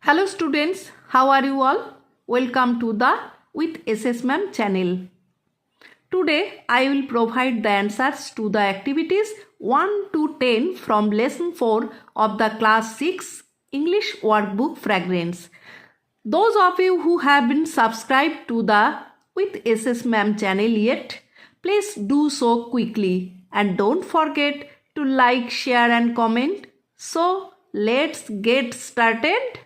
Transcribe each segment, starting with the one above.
Hello students, how are you all? Welcome to the with SS Ma'am channel. Today I will provide the answers to the activities 1 to 10 from lesson 4 of the class 6 English workbook Fragrance. Those of you who have been subscribed to the with SS Ma'am channel yet, please do so quickly and don't forget to like, share and comment. So let's get started.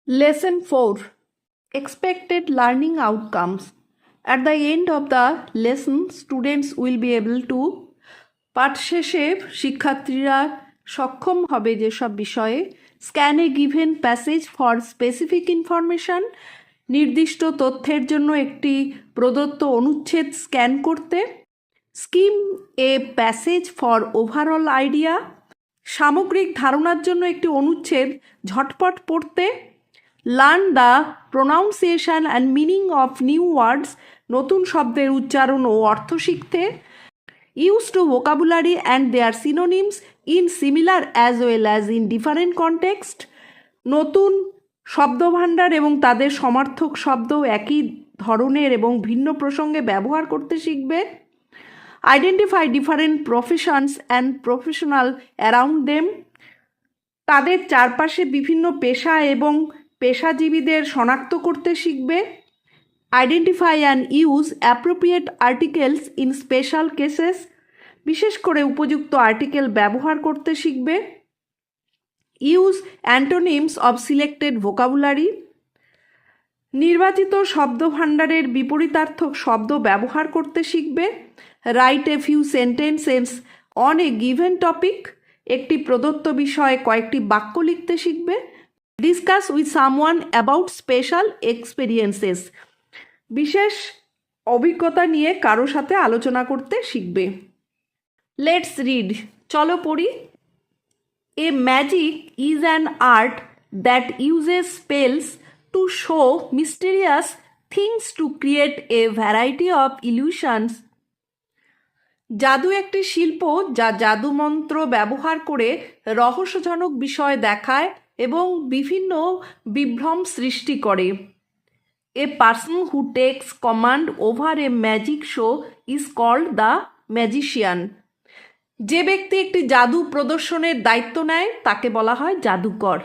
Lesson 4. Expected learning outcomes. At the end of the lesson, students will be able to পাঠ শেষে শিক্ষার্থীরা সক্ষম হবে যেসব বিষয়ে scan a given passage for specific information, নির্দিষ্ট তথ্যের জন্য একটি প্রদত্ত অনুচ্ছেদ স্ক্যান করতে, skim a passage for overall idea, সামগ্রিক ধারণার জন্য একটি অনুচ্ছেদ ঝটপট পড়তে, learn the pronunciation and meaning of new words, নতুন শব্দের উচ্চারণ ও অর্থ শিখতে, use to vocabulary and their synonyms in similar as well as in different context, নতুন শব্দভাণ্ডার এবং তাদের সমার্থক শব্দ একই ধরনের এবং ভিন্ন প্রসঙ্গে ব্যবহার করতে শিখবে, identify different professions and professional around them, তাদের চারপাশে বিভিন্ন পেশা এবং পেশাজীবীদের শনাক্ত করতে শিখবে, identify and use appropriate articles in special cases, বিশেষ করে উপযুক্ত আর্টিকেল ব্যবহার করতে শিখবে, use antonyms of selected vocabulary, নির্বাচিত শব্দভাণ্ডারের বিপরীতার্থক শব্দ ব্যবহার করতে শিখবে, write a few sentences on a given topic, একটি প্রদত্ত বিষয়ে কয়েকটি বাক্য লিখতে শিখবে, discuss with someone about special experiences, বিশেষ অভিজ্ঞতা নিয়ে কারো সাথে আলোচনা করতে শিখবে। লেটস রিড, চলো পড়ি। A magic is an art that uses spells to show mysterious things to create a variety of illusions. জাদু একটি শিল্প যা জাদুমন্ত্র ব্যবহার করে রহস্যজনক বিষয় দেখায় এবং বিভিন্ন বিভ্রম সৃষ্টি করে। A person who takes command over a magic show is called the magician. যে ব্যক্তি একটি জাদু প্রদর্শনের দায়িত্ব নেয় তাকে বলা হয় জাদুকর।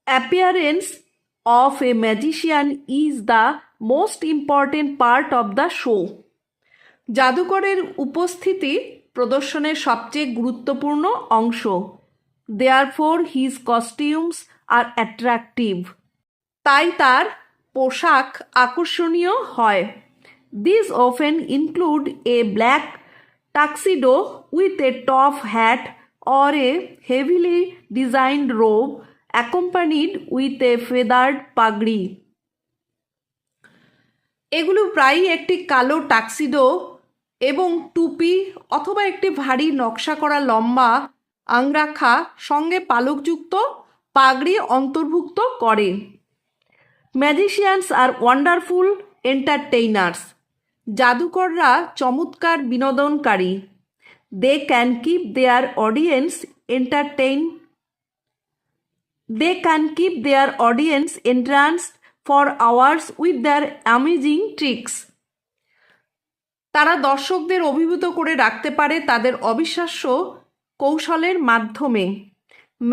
Appearance of a magician is the most important part of the show. জাদুকরের উপস্থিতি প্রদর্শনের সবচেয়ে গুরুত্বপূর্ণ অংশ। Therefore his costumes are attractive, তাই তার পোশাক আকর্ষণীয় হয়। This often include a black tuxedo with a top hat or a heavily designed robe accompanied with a feathered pagri. এগুলো প্রায়ই একটি কালো টাক্সিডো এবং টুপি অথবা একটি ভারী নকশা করা লম্বা আংরাখা সঙ্গে পালকযুক্ত পাগড়ি অন্তর্ভুক্ত করে। ম্যাজিশিয়ানস আর ওয়ান্ডারফুল এন্টারটেইনার্স, জাদুকররা চমৎকার বিনোদনকারী। They can keep their audience entranced for hours with their amazing tricks. তারা দর্শকদের অভিভূত করে রাখতে পারে তাদের অবিশ্বাস্য কৌশলের মাধ্যমে।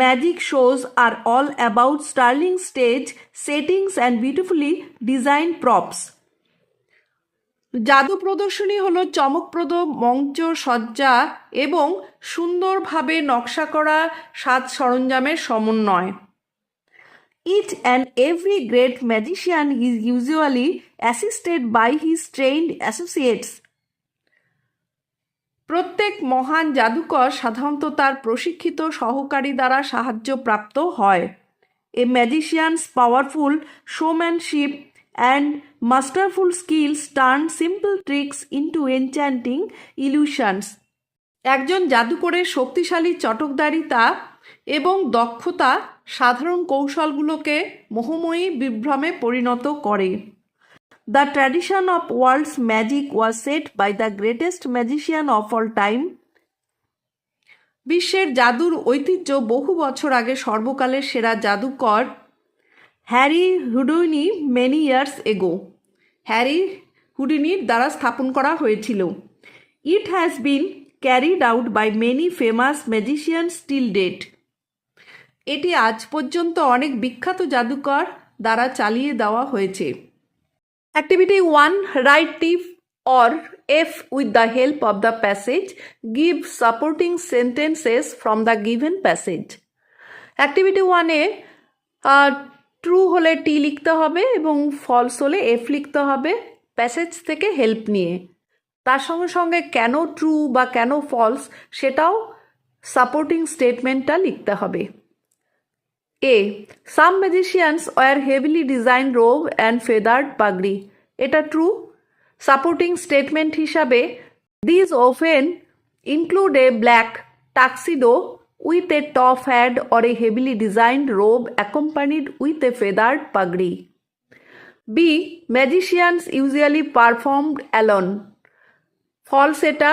Magic shows are all about startling stage settings and beautifully design props. জাদু প্রদর্শনী হলো চমকপ্রদ মঞ্চ সজ্জা এবং সুন্দরভাবে নকশা করা সাজ সরঞ্জামের সমন্বয়। Each and every great magician is usually assisted by his trained associates. প্রত্যেক মহান জাদুকর সাধারণত তার প্রশিক্ষিত সহকারী দ্বারা সাহায্যপ্রাপ্ত হয়। A magician's powerful showmanship and masterful skills turn simple tricks into enchanting illusions. একজন জাদুকরের শক্তিশালী চটকদারিতা এবং দক্ষতা সাধারণ কৌশলগুলোকে মোহময়ী বিভ্রমে পরিণত করে। The tradition of world's magic was set by the greatest magician of all time. বিশ্বের জাদুর ঐতিহ্য বহু বছর আগে সর্বকালের সেরা জাদুকর Harry Houdini many years ago Harry হুডিনির দ্বারা স্থাপন করা হয়েছিল। It has been carried out by many famous magicians till date. এটি আজ পর্যন্ত অনেক বিখ্যাত জাদুকর দ্বারা চালিয়ে দেওয়া হয়েছে। Activity 1, right tip or F with the help of the passage. Give supporting sentences from the given passage. Activity 1-এ ট্রু হলে টি লিখতে হবে এবং ফলস হলে এফ লিখতে হবে প্যাসেজ থেকে হেল্প নিয়ে। তার সঙ্গে সঙ্গে কেন ট্রু বা কেন ফলস সেটাও সাপোর্টিং স্টেটমেন্টটা লিখতে হবে। A, some magicians were heavily design robe and feathered pagri. এটা ট্রু। সাপোর্টিং স্টেটমেন্ট হিসাবে this often include a black tuxedo with a top hat or a heavily designed robe accompanied with a feathered pagdi. B, magicians usually performed alone. False এটা।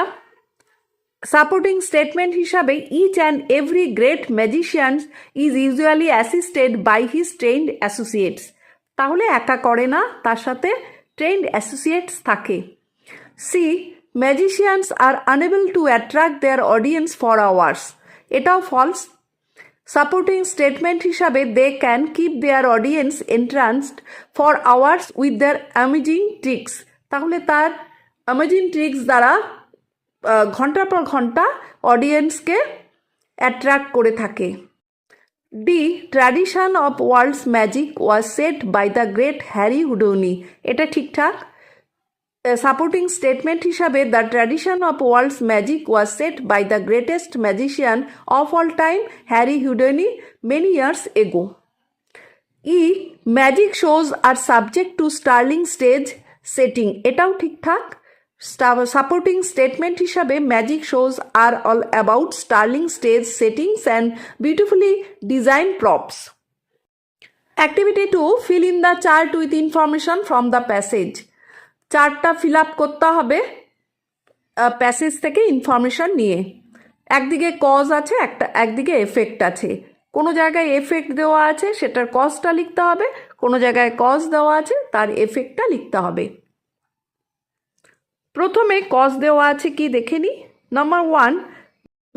Supporting statement হিসাবে each and every great magician is usually assisted by his trained associates. তাহলে একা করে না, তার সাথে trained associates থাকে। C, magicians are unable to attract their audience for hours. এটাও false. সাপোর্টিং স্টেটমেন্ট হিসাবে they can keep their audience entranced for hours with their amazing tricks. তাহলে তার amazing tricks দ্বারা ঘন্টার পর ঘন্টা অডিয়েন্সকে অ্যাট্রাক্ট করে থাকে। D, tradition of world's magic was set by the great Harry Houdini. এটা ঠিকঠাক। সাপোর্টিং স্টেটমেন্ট হিসাবে the tradition of worlds magic was set by the greatest magician of all time Harry Houdini many years ago. E, magic shows are subject to startling stage setting. এটাও ঠিকঠাক। Supporting statement হিসাবে magic shows are all about startling stage settings and beautifully design props. Activity 2, fill in the chart with information from the passage. চার্টটা fill up করতে হবে passage থেকে information নিয়ে। একদিকে cause আছে, একদিকে এফেক্ট আছে। কোনো জায়গায় এফেক্ট দেওয়া আছে সেটার কজটা লিখতে হবে, কোনো জায়গায় কজ দেওয়া আছে তার এফেক্টটা লিখতে হবে। প্রথমে কজ দেওয়া আছে কি দেখে নিই। Number 1,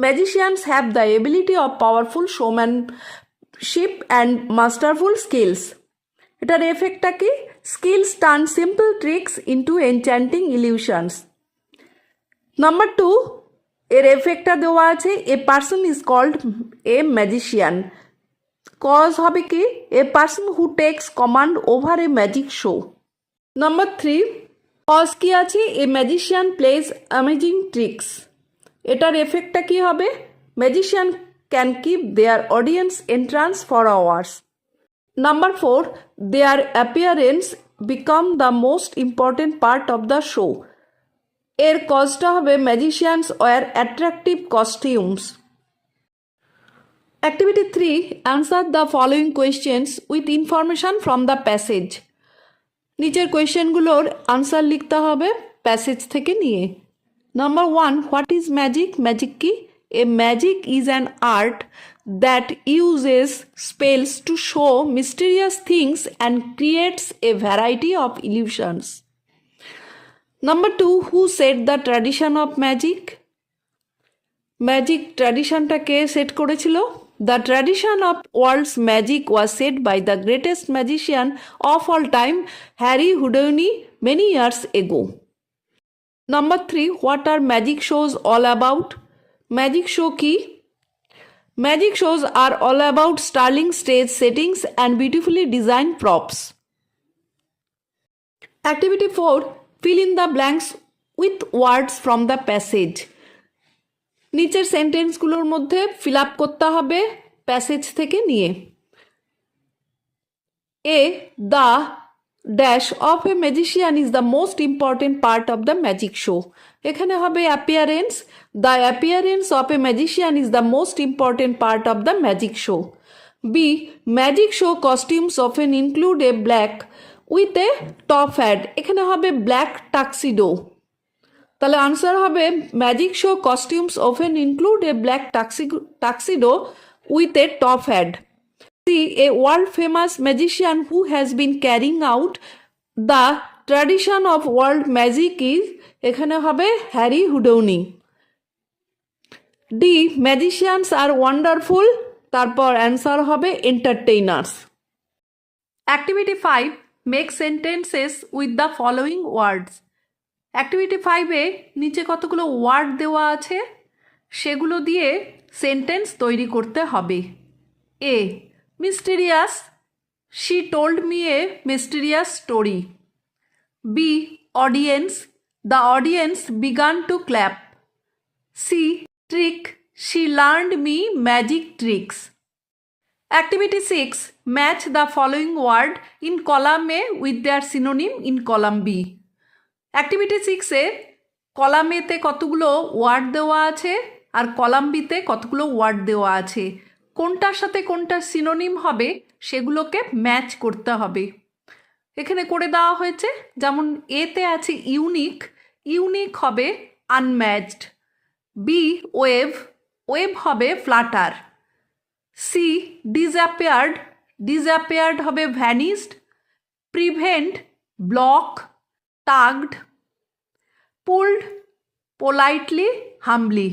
magicians have the ability of powerful showmanship and masterful skills. এটার এফেক্টটা কি? Skills turn simple tricks into enchanting illusions. Number 2, এর এফেক্টটা দেওয়া আছে a person is called a magician. Cause হবে কি? A person who takes command over a magic show. Number 3, cause কি আছে? A magician plays amazing tricks. এটার এফেক্টটা কি হবে? Magician can keep their audience entrance for hours. Number 4, their appearance become the most important part of the show. এর কজটা হবে magicians wear attractive costumes. Activity 3, answer the following questions with information from the passage. নিচের কোয়েশ্চেনগুলোর answer লিখতে হবে passage থেকে নিয়ে। Number 1, what is magic? Magic কি? A magic is an art that uses spells to show mysterious things and creates a variety of illusions. Number 2, who set the tradition of magic? Magic traditionটাকে set করেছিল? The tradition of world's magic was set by the greatest magician of all time, Harry Houdini, many years ago. Number 3, what are magic shows all about? Magic show কি? Magic shows are all about startling stage settings and beautifully design props. Activity 4, fill in the blanks with words from the passage. নিচের সেন্টেন্সগুলোর মধ্যে fill up করতে হবে passage থেকে নিয়ে। A, the dash of a magician is the most important part of the magic show. এখানে হবে appearance. The appearance of a magician is the most important part of the magic show. B, magic show costumes often include a black with a top hat, এখানে হবে black tuxedo. তাহলে answer হবে magic show costumes often include a black tuxedo with a top hat. See, a world famous magician who has been carrying out the tradition of world magic is, এখানে হবে Harry Houdini. D, magicians are wonderful, তারপর answer হবে entertainers. Activity 5, make sentences with the following words. Activity 5-এ নিচে কতগুলো word দেওয়া আছে, সেগুলো দিয়ে সেন্টেন্স তৈরি করতে হবে। A, mysterious, she told me a mysterious story. B, audience, the audience began to clap. C, trick, she learned me magic tricks. Activity 6, match the following word in column A with their synonym in column B. Activity 6-এ column এতে কতগুলো word দেওয়া আছে আর column বিতে কতগুলো word দেওয়া আছে, কোনটার সাথে কোনটার সিনোনিম হবে সেগুলোকে ম্যাচ করতে হবে। এখানে করে দেওয়া হয়েছে, যেমন এতে আছে ইউনিক, ইউনিক হবে আনম্যাচড। বি, ওয়েভ, ওয়েভ হবে ফ্লাটার। সি, ডিসঅ্যাপিয়ার্ড, ডিসঅ্যাপিয়ার্ড হবে vanished. Prevent, block, tugged. Pulled, politely, humbly.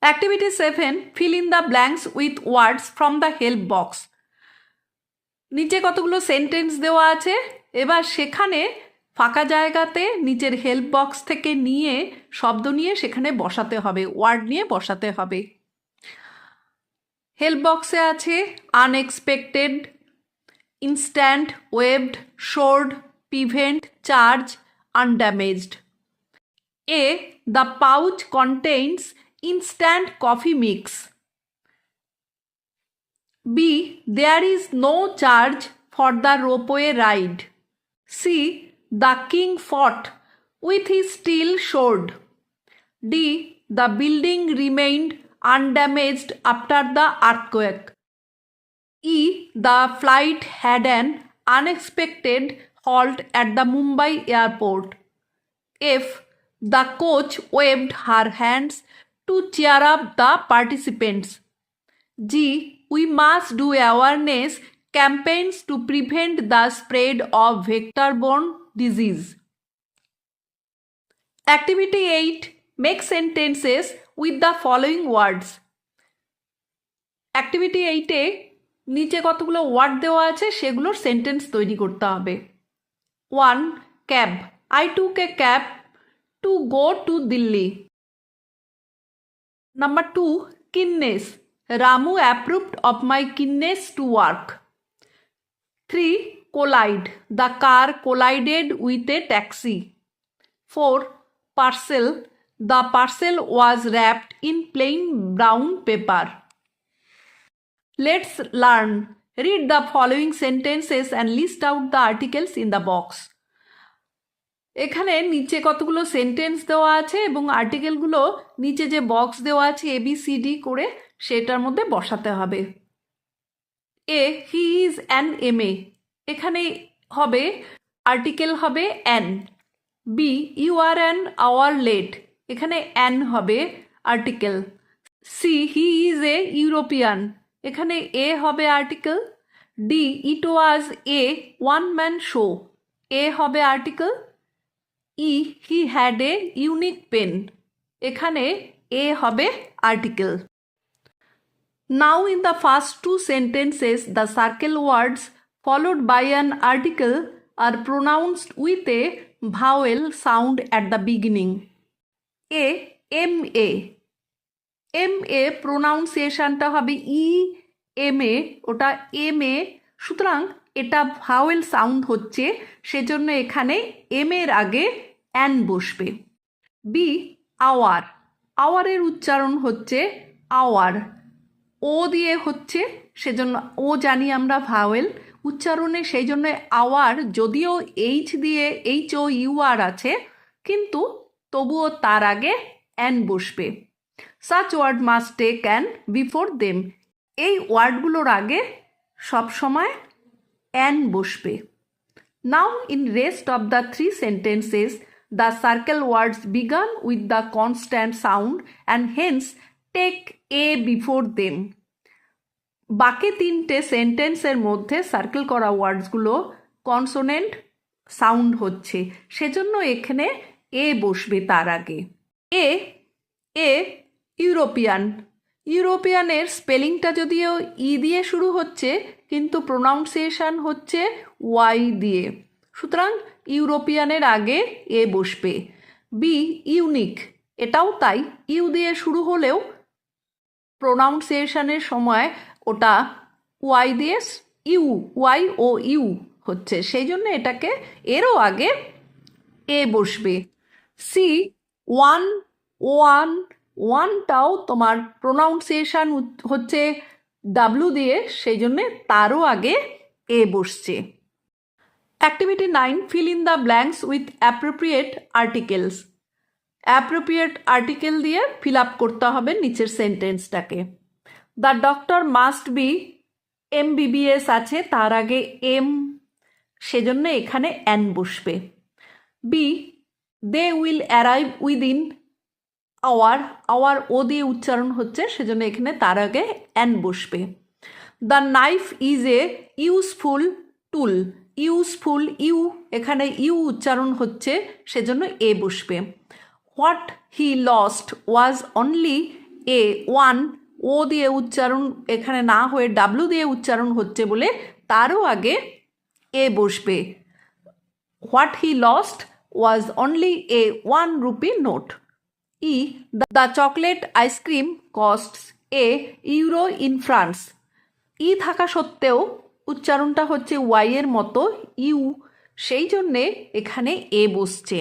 Activity 7, fill in the blanks with words from the help box. নিচে কতগুলো সেন্টেন্স দেওয়া আছে, এবার সেখানে ফাঁকা জায়গাতে নিচের হেল্প বক্স থেকে নিয়ে শব্দ নিয়ে সেখানে বসাতে হবে, ওয়ার্ড নিয়ে বসাতে হবে। হেল্প বক্সে আছে unexpected, instant, waved, showered, prevent, charge, undamaged. A, the pouch contains instant coffee mix. B, there is no charge for the ropeway ride. C, the king fought with his steel sword. D, the building remained undamaged after the earthquake. E, the flight had an unexpected halt at the Mumbai airport. F, the coach waved her hands to cheer up the participants. G, we must do awareness campaigns to prevent the spread of vector-borne disease. Activity 8, make sentences with the following words. Activity 8-এ নিচে কতগুলো word দেওয়া আছে সেগুলোর sentence তৈরি করতে হবে। 1, cab, I took a cab to go to Delhi. Number 2, keenness, Ramu approved of my keenness to work. 3, collide, the car collided with a taxi. 4, parcel, the parcel was wrapped in plain brown paper. Let's learn. Read the following sentences and list out the articles in the box. এখানে নিচে কতগুলো sentence দেওয়া আছে এবং আর্টিকেলগুলো নিচে যে box দেওয়া আছে ABCD করে সেটার মধ্যে বসাতে হবে। A, he is an MA, এখানে হবে আর্টিকেল হবে an. B, you are an hour late, এখানে অ্যান হবে article. C, he is a European, এখানে এ হবে article. D, it was a one man show, a হবে article. E, he had a unique pen, এখানে a হবে article. Now in the first 2 sentences the circle words followed by an article are pronounced with a vowel sound at the beginning. A, MA, MA প্রোনাউন্সিয়েশনটা হবে EMA, ওটা MA, সুতরাং এটা vowel sound হচ্ছে সেজন্য এখানে M এর আগে অ্যান বসবে। বি, আওয়ার, আওয়ারের উচ্চারণ হচ্ছে আওয়ার, ও দিয়ে হচ্ছে সেজন্য ও জানি আমরা ভাওয়েল উচ্চারণে, সেই জন্য আওয়ার যদিও এইচ দিয়ে HOUR আছে কিন্তু তবুও তার আগে অ্যান বসবে। Such word must take an before them, এই ওয়ার্ডগুলোর আগে সবসময় অ্যান বসবে। Now in rest of the three sentences, the circle words begin with the consonant sound and hence take a before them. বাকি তিনটে সেন্টেন্সের মধ্যে সার্কেল করা ওয়ার্ডসগুলো কনসোনেন্ট সাউন্ড হচ্ছে, সেজন্য এখানে এ বসবে তার আগে। এ এ ইউরোপিয়ান। ইউরোপিয়ানের স্পেলিংটা যদিও ই দিয়ে শুরু হচ্ছে, কিন্তু প্রোনাউন্সিয়েশন হচ্ছে ওয়াই দিয়ে, সুতরাং ইউরোপিয়ানের আগে এ বসবে। বি ইউনিক, এটাও তাই, ইউ দিয়ে শুরু হলেও প্রোনাউন্সিয়েশনের সময় ওটা ওয়াই দিয়ে ওয়াই ও ইউ হচ্ছে, সেই জন্য এটাকে এরও আগে এ বসবে। সি ওয়ানটাও তোমার প্রোনাউন্সিয়েশন হচ্ছে ডাব্লু দিয়ে, সেই জন্যে তারও আগে এ বসছে। Activity 9, fill in the blanks with appropriate articles. Appropriate article দিয়ে ফিল আপ করতে হবে নিচের সেন্টেন্সটাকে। The doctor must be MBBS আছে, তার আগে এম, সেজন্য এখানে অ্যান বসবে। B they will arrive within hour O দিয়ে উচ্চারণ হচ্ছে, সেজন্য এখানে তার আগে অ্যান বসবে। The knife is a useful tool. Useful U, এখানে ইউ উচ্চারণ হচ্ছে, সেজন্য এ বসবে। What he lost was only A one, ও দিয়ে উচ্চারণ এখানে না হয়ে ডাব্লু দিয়ে উচ্চারণ হচ্ছে বলে তারও আগে এ বসবে। What he lost was only a 1 rupee নোট। E the chocolate ice cream costs a euro in France. E থাকা সত্ত্বেও উচ্চারণটা হচ্ছে ওয়াই এর মতো ইউ, সেই জন্যে এখানে এ বসছে।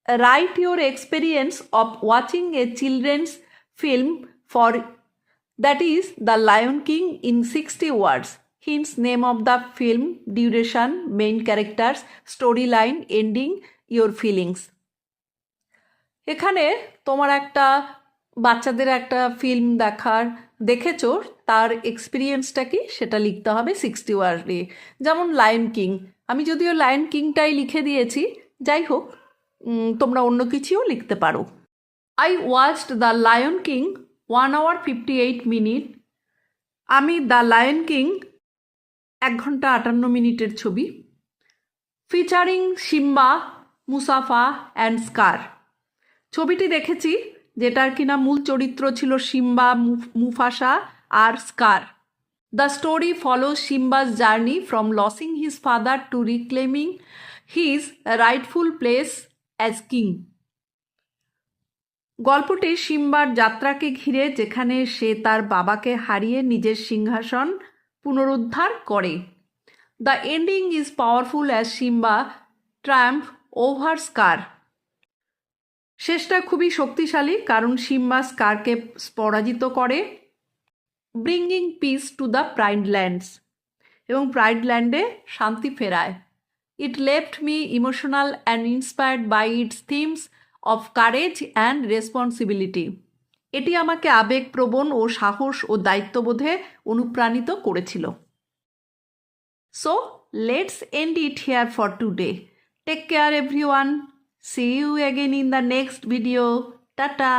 Right your experience of watching a children's film for that is the lion king in 60 words. Hints, name of the film, duration, main characters, storyline, ending, your feelings. এখানে তোমার একটা বাচ্চাদের একটা ফিল্ম দেখেছো, তার এক্সপিরিয়েন্সটা কি সেটা লিখতে হবে 60 ওয়ার্ডে। যেমন লায়ন কিং, আমি যদিও লায়ন কিংটাই লিখে দিয়েছি, যাই হোক তোমরা অন্য কিছুও লিখতে পারো। I watched the lion king 1 hour 58 minutes. আমি দ্য লায়ন কিং 1 ঘন্টা 58 মিনিটের ছবি। ফিচারিং সিম্বা, মুসাফা অ্যান্ড স্কার। ছবিটি দেখেছি যেটার কিনা মূল চরিত্র ছিল সিম্বা, মুফাসা আর Scar. The story follows Simba's journey from losing his father to reclaiming his rightful place as king. গল্পটি সিম্বার যাত্রাকে ঘিরে, যেখানে সে তার বাবাকে হারিয়ে নিজের সিংহাসন পুনরুদ্ধার করে। The ending is powerful as Simba triumph over Scar. শেষটা খুবই শক্তিশালী, কারণ সিম্বা স্কারকে পরাজিত করে। Bringing peace to the Pride Lands, এবং প্রাইড ল্যান্ডে শান্তি ফেরায়। It left me emotional and inspired by its themes of courage and responsibility. এটি আমাকে আবেগপ্রবণ ও সাহস ও দায়িত্ববোধে অনুপ্রাণিত করেছিল। So let's end it here for today. Take care everyone. See you again in the next video. Tata.